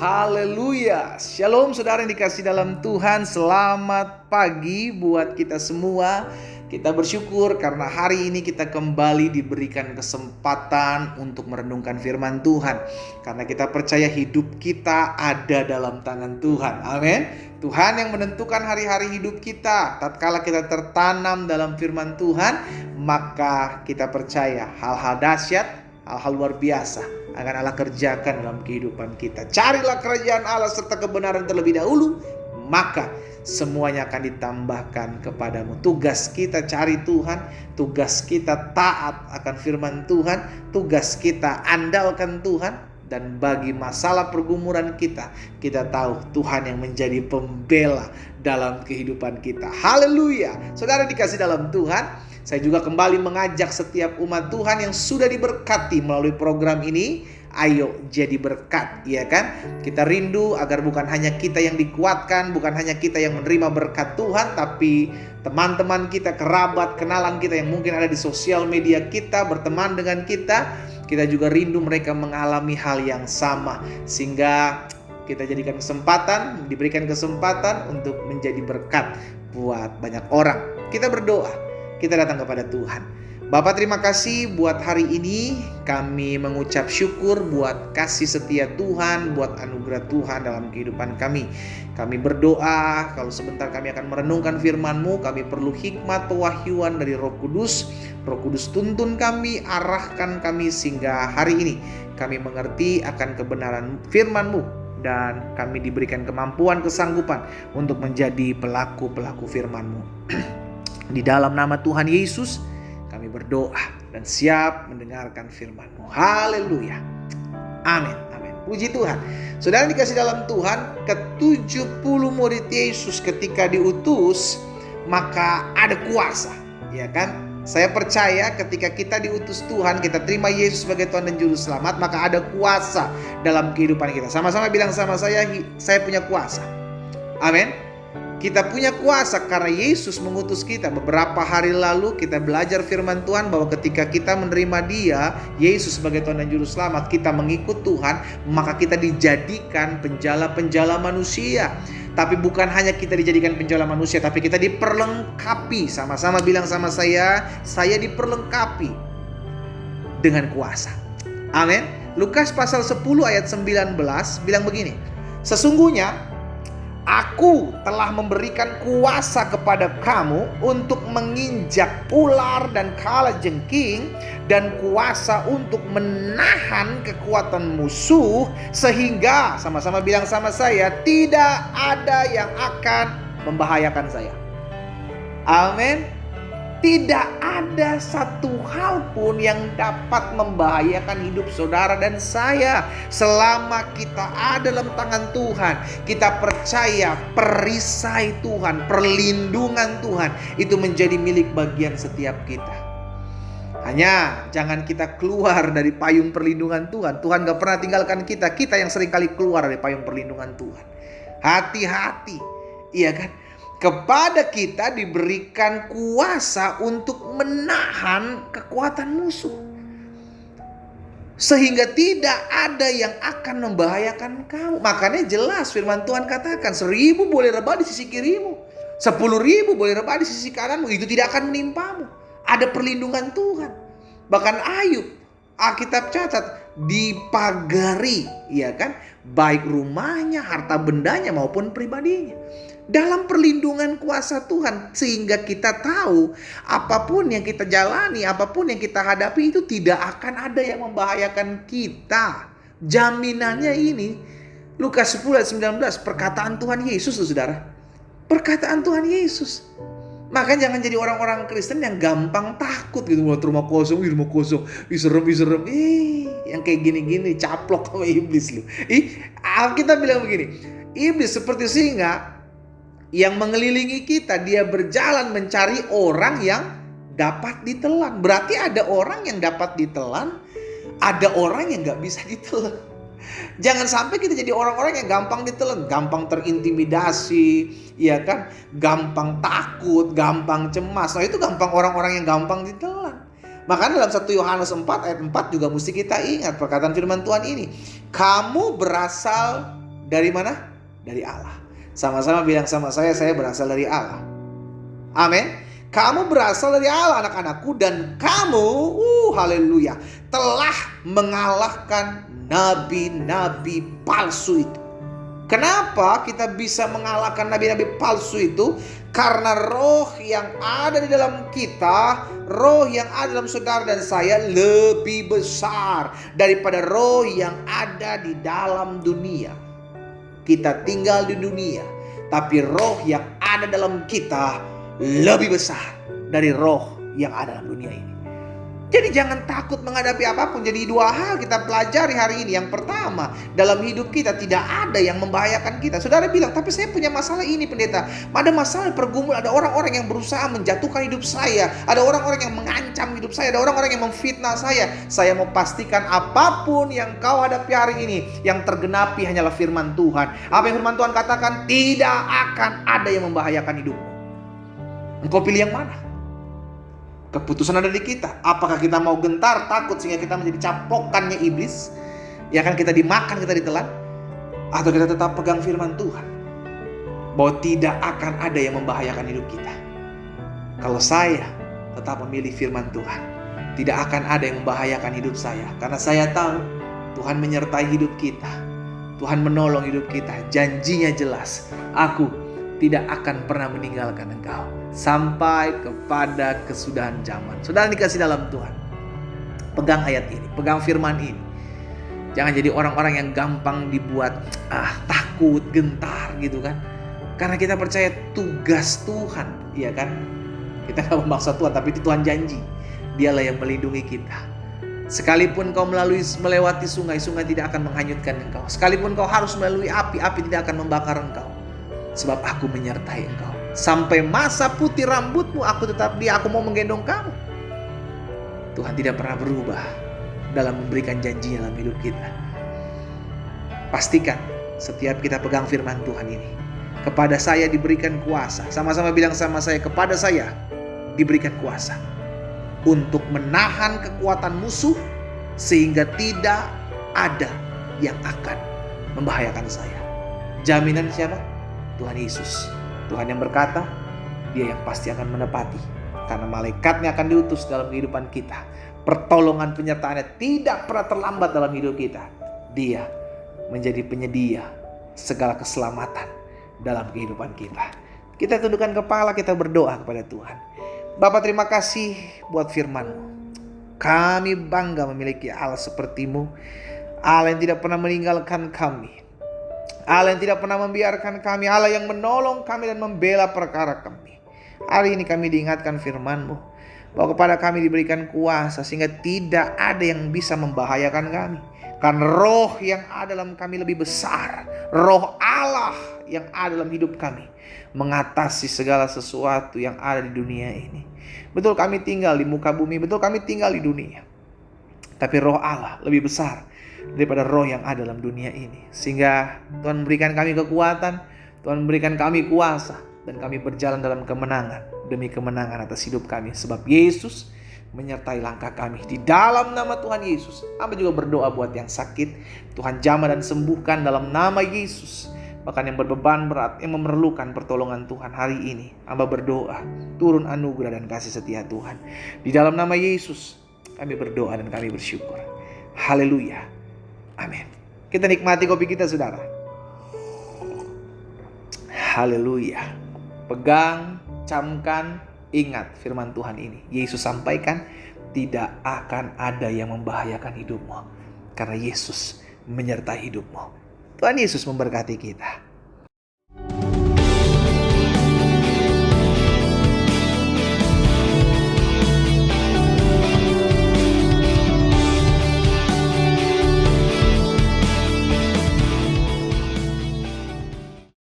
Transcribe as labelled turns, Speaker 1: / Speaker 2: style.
Speaker 1: Haleluya. Shalom saudara yang dikasih dalam Tuhan. Selamat pagi buat kita semua. Kita bersyukur karena hari ini kita kembali diberikan kesempatan untuk merenungkan firman Tuhan. Karena kita percaya hidup kita ada dalam tangan Tuhan. Amin. Tuhan yang menentukan hari-hari hidup kita. Tatkala kita tertanam dalam firman Tuhan, maka kita percaya hal-hal dahsyat, hal-hal luar biasa akan Allah kerjakan dalam kehidupan kita. Carilah kerajaan Allah serta kebenaran terlebih dahulu, maka semuanya akan ditambahkan kepadamu. Tugas kita cari Tuhan, tugas kita taat akan firman Tuhan, tugas kita andalkan Tuhan. Dan bagi masalah pergumulan kita tahu Tuhan yang menjadi pembela dalam kehidupan kita. Haleluya. Saudara dikasih dalam Tuhan, saya juga kembali mengajak setiap umat Tuhan yang sudah diberkati melalui program ini, ayo jadi berkat, ya kan? Kita rindu agar bukan hanya kita yang dikuatkan, bukan hanya kita yang menerima berkat Tuhan, tapi teman-teman kita, kerabat, kenalan kita yang mungkin ada di sosial media kita, berteman dengan kita juga rindu mereka mengalami hal yang sama. Sehingga kita jadikan kesempatan, diberikan kesempatan untuk menjadi berkat buat banyak orang. Kita berdoa, kita datang kepada Tuhan. Bapa, terima kasih buat hari ini. Kami mengucap syukur buat kasih setia Tuhan, buat anugerah Tuhan dalam kehidupan kami. Kami berdoa kalau sebentar kami akan merenungkan firman-Mu, kami perlu hikmat pewahyuan dari Roh Kudus. Roh Kudus tuntun kami, arahkan kami sehingga hari ini kami mengerti akan kebenaran firman-Mu dan kami diberikan kemampuan, kesanggupan untuk menjadi pelaku-pelaku firman-Mu. Di dalam nama Tuhan Yesus kami berdoa dan siap mendengarkan firman-Mu. Haleluya. Amin. Amin. Puji Tuhan. Saudara dikasih dalam Tuhan, ke-70 murid Yesus ketika diutus, maka ada kuasa, ya kan? Saya percaya ketika kita diutus Tuhan, kita terima Yesus sebagai Tuhan dan Juru Selamat, maka ada kuasa dalam kehidupan kita. Sama-sama bilang sama saya punya kuasa. Amin. Kita punya kuasa karena Yesus mengutus kita. Beberapa hari lalu kita belajar firman Tuhan bahwa ketika kita menerima Dia, Yesus sebagai Tuhan dan Juru Selamat, kita mengikut Tuhan, maka kita dijadikan penjala-penjala manusia. Tapi bukan hanya kita dijadikan penjala manusia, tapi kita diperlengkapi. Sama-sama bilang sama saya diperlengkapi dengan kuasa. Amin. Lukas pasal 10 ayat 19 bilang begini. Sesungguhnya Aku telah memberikan kuasa kepada kamu untuk menginjak ular dan kalajengking, dan kuasa untuk menahan kekuatan musuh, sehingga sama-sama bilang sama saya, tidak ada yang akan membahayakan saya. Amin. Tidak ada satu hal pun yang dapat membahayakan hidup saudara dan saya selama kita ada dalam tangan Tuhan. Kita percaya perisai Tuhan, perlindungan Tuhan itu menjadi milik bagian setiap kita. Hanya jangan kita keluar dari payung perlindungan Tuhan. Tuhan gak pernah tinggalkan kita. Kita yang seringkali keluar dari payung perlindungan Tuhan. Hati-hati, iya kan? Kepada kita diberikan kuasa untuk menahan kekuatan musuh, sehingga tidak ada yang akan membahayakan kamu. Makanya jelas firman Tuhan katakan, 1000 boleh rebah di sisi kirimu, 10.000 boleh rebah di sisi kananmu, itu tidak akan menimpamu. Ada perlindungan Tuhan. Bahkan Ayub, Alkitab catat, dipagari, ya kan, baik rumahnya, harta bendanya maupun pribadinya, dalam perlindungan kuasa Tuhan, sehingga kita tahu apapun yang kita jalani, apapun yang kita hadapi itu tidak akan ada yang membahayakan kita. Jaminannya ini Lukas 10 ayat 19, perkataan Tuhan Yesus, saudara. Perkataan Tuhan Yesus. Maka jangan jadi orang-orang Kristen yang gampang takut gitu, buat rumah kosong, serem. Yang kayak gini-gini caplok sama iblis lu. Kita bilang begini, iblis seperti singa yang mengelilingi kita, dia berjalan mencari orang yang dapat ditelan. Berarti ada orang yang dapat ditelan, ada orang yang gak bisa ditelan. Jangan sampai kita jadi orang-orang yang gampang ditelan, gampang terintimidasi, ya kan? Gampang takut, gampang cemas. Nah, itu gampang orang-orang yang gampang ditelan. Makanya dalam 1 Yohanes 4 ayat 4 juga mesti kita ingat perkataan firman Tuhan ini. Kamu berasal dari mana? Dari Allah. Sama-sama bilang sama saya berasal dari Allah. Amin. Kamu berasal dari Allah, anak-anakku, dan kamu, haleluya, telah mengalahkan nabi-nabi palsu itu. Kenapa kita bisa mengalahkan nabi-nabi palsu itu? Karena roh yang ada di dalam kita, roh yang ada dalam saudara dan saya lebih besar daripada roh yang ada di dalam dunia. Kita tinggal di dunia, tapi roh yang ada dalam kita lebih besar dari roh yang ada dalam dunia ini. Jadi jangan takut menghadapi apapun. Jadi 2 hal kita pelajari hari ini. Yang pertama, dalam hidup kita tidak ada yang membahayakan kita. Saudara bilang, tapi saya punya masalah ini pendeta. Ada masalah pergumulan, ada orang-orang yang berusaha menjatuhkan hidup saya. Ada orang-orang yang mengancam hidup saya. Ada orang-orang yang memfitnah saya. Saya mau pastikan apapun yang kau hadapi hari ini, yang tergenapi hanyalah firman Tuhan. Apa yang firman Tuhan katakan? Tidak akan ada yang membahayakan hidupmu. Engkau pilih yang mana? Keputusan ada di kita. Apakah kita mau gentar, takut sehingga kita menjadi capokannya iblis? Ya kan, kita dimakan, kita ditelan? Atau kita tetap pegang firman Tuhan bahwa tidak akan ada yang membahayakan hidup kita? Kalau saya tetap memilih firman Tuhan, tidak akan ada yang membahayakan hidup saya. Karena saya tahu Tuhan menyertai hidup kita. Tuhan menolong hidup kita. Janjinya jelas. Aku tidak akan pernah meninggalkan engkau sampai kepada kesudahan zaman. Saudara dikasih dalam Tuhan, pegang ayat ini, pegang firman ini. Jangan jadi orang-orang yang gampang dibuat takut, gentar gitu kan. Karena kita percaya tugas Tuhan, ya kan. Kita gak memaksa Tuhan, tapi itu Tuhan janji. Dialah yang melindungi kita. Sekalipun kau melewati sungai, sungai tidak akan menghanyutkan engkau. Sekalipun kau harus melalui api, api tidak akan membakar engkau. Sebab aku menyertai engkau. Sampai masa putih rambutmu aku tetap dia. Aku mau menggendong kamu. Tuhan tidak pernah berubah dalam memberikan janji dalam hidup kita. Pastikan setiap kita pegang firman Tuhan ini. Kepada saya diberikan kuasa. Sama-sama bilang sama saya, kepada saya diberikan kuasa untuk menahan kekuatan musuh sehingga tidak ada yang akan membahayakan saya. Jaminan siapa? Tuhan Yesus. Tuhan yang berkata, dia yang pasti akan menepati. Karena malaikatnya akan diutus dalam kehidupan kita. Pertolongan penyertaannya tidak pernah terlambat dalam hidup kita. Dia menjadi penyedia segala keselamatan dalam kehidupan kita. Kita tundukkan kepala, kita berdoa kepada Tuhan. Bapa, terima kasih buat firman-Mu. Kami bangga memiliki Allah seperti-Mu. Allah yang tidak pernah meninggalkan kami. Allah yang tidak pernah membiarkan kami. Allah yang menolong kami dan membela perkara kami. Hari ini kami diingatkan firman-Mu bahwa kepada kami diberikan kuasa sehingga tidak ada yang bisa membahayakan kami. Karena roh yang ada dalam kami lebih besar. Roh Allah yang ada dalam hidup kami mengatasi segala sesuatu yang ada di dunia ini. Betul, kami tinggal di muka bumi. Betul, kami tinggal di dunia. Tapi roh Allah lebih besar daripada roh yang ada dalam dunia ini. Sehingga Tuhan memberikan kami kekuatan, Tuhan memberikan kami kuasa, dan kami berjalan dalam kemenangan demi kemenangan atas hidup kami. Sebab Yesus menyertai langkah kami. Di dalam nama Tuhan Yesus, kami juga berdoa buat yang sakit, Tuhan jamah dan sembuhkan dalam nama Yesus. Bahkan yang berbeban berat, yang memerlukan pertolongan Tuhan hari ini, hamba berdoa, turun anugerah dan kasih setia Tuhan. Di dalam nama Yesus, kami berdoa dan kami bersyukur. Haleluya. Amin. Kita nikmati kopi kita, saudara. Haleluya. Pegang, camkan, ingat firman Tuhan ini. Yesus sampaikan, tidak akan ada yang membahayakan hidupmu. Karena Yesus menyertai hidupmu. Tuhan Yesus memberkati kita.